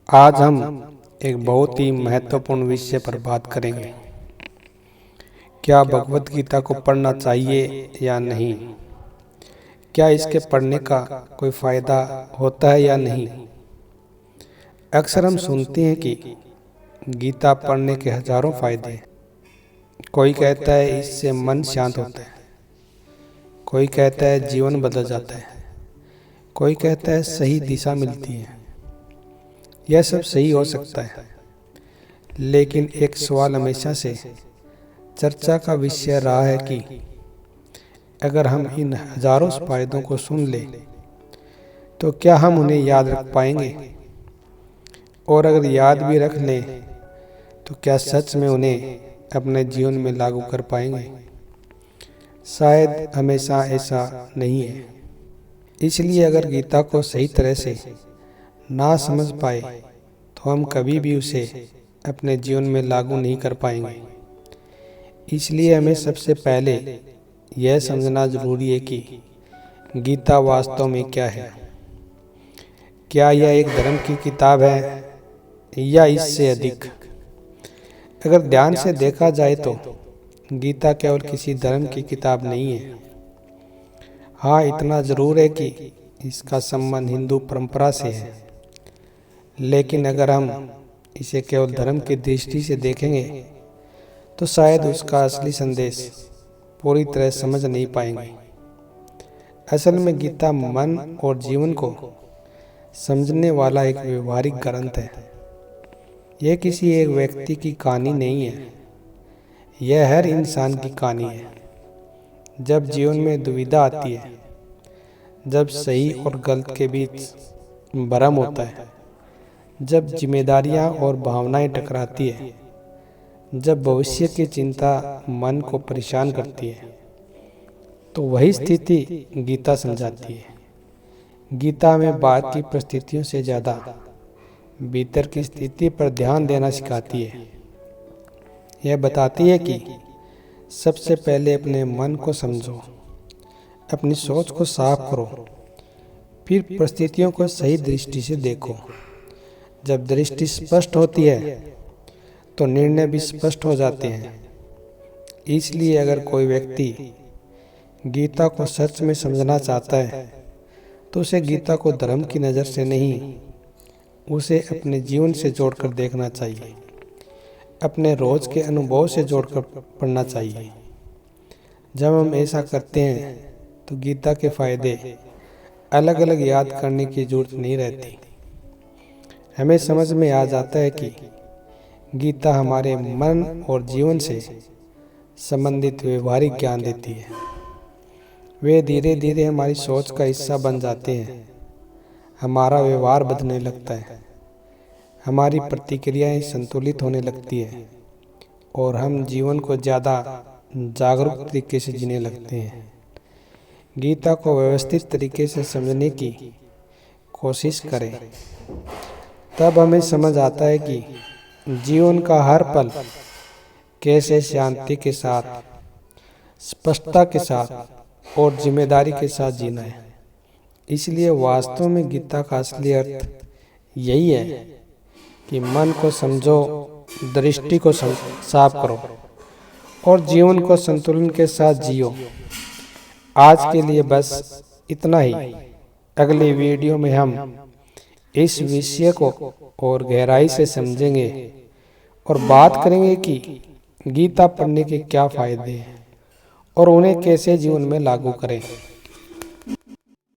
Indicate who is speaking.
Speaker 1: आज हम एक बहुत ही महत्वपूर्ण विषय पर बात करेंगे। क्या भगवत गीता को पढ़ना चाहिए या नहीं? क्या इसके पढ़ने का कोई फायदा होता है या नहीं? अक्सर हम सुनते हैं कि गीता पढ़ने के हजारों फायदे हैं। कोई कहता है इससे मन शांत होता है, कोई कहता है जीवन बदल जाता है, कोई कहता है सही दिशा मिलती है। यह सब सही हो सकता है, लेकिन एक सवाल हमेशा से चर्चा का विषय रहा है कि अगर हम इन हजारों फायदों को सुन ले तो क्या हम उन्हें याद रख पाएंगे? और अगर याद भी रख लें तो क्या सच में उन्हें अपने जीवन में लागू कर पाएंगे? शायद हमेशा ऐसा नहीं है। इसलिए अगर गीता को सही तरह से ना समझ पाए तो हम कभी भी उसे अपने जीवन में लागू नहीं कर पाएंगे। इसलिए हमें सबसे पहले यह समझना जरूरी है कि गीता वास्तव में क्या है। क्या यह एक धर्म की किताब है या इससे अधिक? अगर ध्यान से देखा जाए तो गीता केवल किसी धर्म की किताब नहीं है। हाँ, इतना जरूर है कि इसका संबंध हिंदू परंपरा से है, लेकिन अगर हम इसे केवल धर्म की दृष्टि से देखेंगे तो शायद उसका असली संदेश पूरी तरह समझ नहीं पाएंगे। असल में गीता मन और जीवन को समझने वाला एक व्यवहारिक ग्रंथ है। यह किसी एक व्यक्ति की कहानी नहीं है, यह हर इंसान की कहानी है। जब जीवन में दुविधा आती है, जब सही और गलत के बीच भ्रम होता है, जब जिम्मेदारियां और भावनाएं टकराती है, जब भविष्य की चिंता मन को परेशान करती है, तो वही स्थिति गीता समझाती है। गीता में बाहर की परिस्थितियों से ज़्यादा भीतर की स्थिति पर ध्यान देना सिखाती है। यह बताती है कि सबसे पहले अपने मन को समझो, अपनी सोच को साफ करो, फिर परिस्थितियों को सही दृष्टि से देखो। जब दृष्टि स्पष्ट होती है तो निर्णय भी स्पष्ट हो जाते हैं। इसलिए अगर कोई व्यक्ति गीता को सच में समझना चाहता है तो उसे गीता को धर्म की नज़र से नहीं, उसे अपने जीवन से जोड़कर देखना चाहिए, अपने रोज के अनुभव से जोड़कर पढ़ना चाहिए। जब हम ऐसा करते हैं तो गीता के फायदे अलग अलग याद करने की जरूरत नहीं रहती। हमें समझ में आ जाता है कि गीता हमारे मन और जीवन से संबंधित व्यवहारिक ज्ञान देती है। वे धीरे धीरे हमारी सोच का हिस्सा बन जाते हैं। हमारा व्यवहार बदलने लगता है, हमारी प्रतिक्रियाएं संतुलित होने लगती हैं और हम जीवन को ज़्यादा जागरूक तरीके से जीने लगते हैं। गीता को व्यवस्थित तरीके से समझने की कोशिश करें, तब हमें समझ आता है कि जीवन का हर पल कैसे शांति के साथ, स्पष्टता के साथ और जिम्मेदारी के साथ जीना है। इसलिए वास्तव में गीता का असली अर्थ यही है कि मन को समझो, दृष्टि को साफ करो और जीवन को संतुलन के साथ जियो। आज के लिए बस इतना ही। अगली वीडियो में हम इस विषय को और गहराई से समझेंगे और बात करेंगे कि गीता पढ़ने के क्या फायदे हैं और उन्हें कैसे जीवन में लागू करें।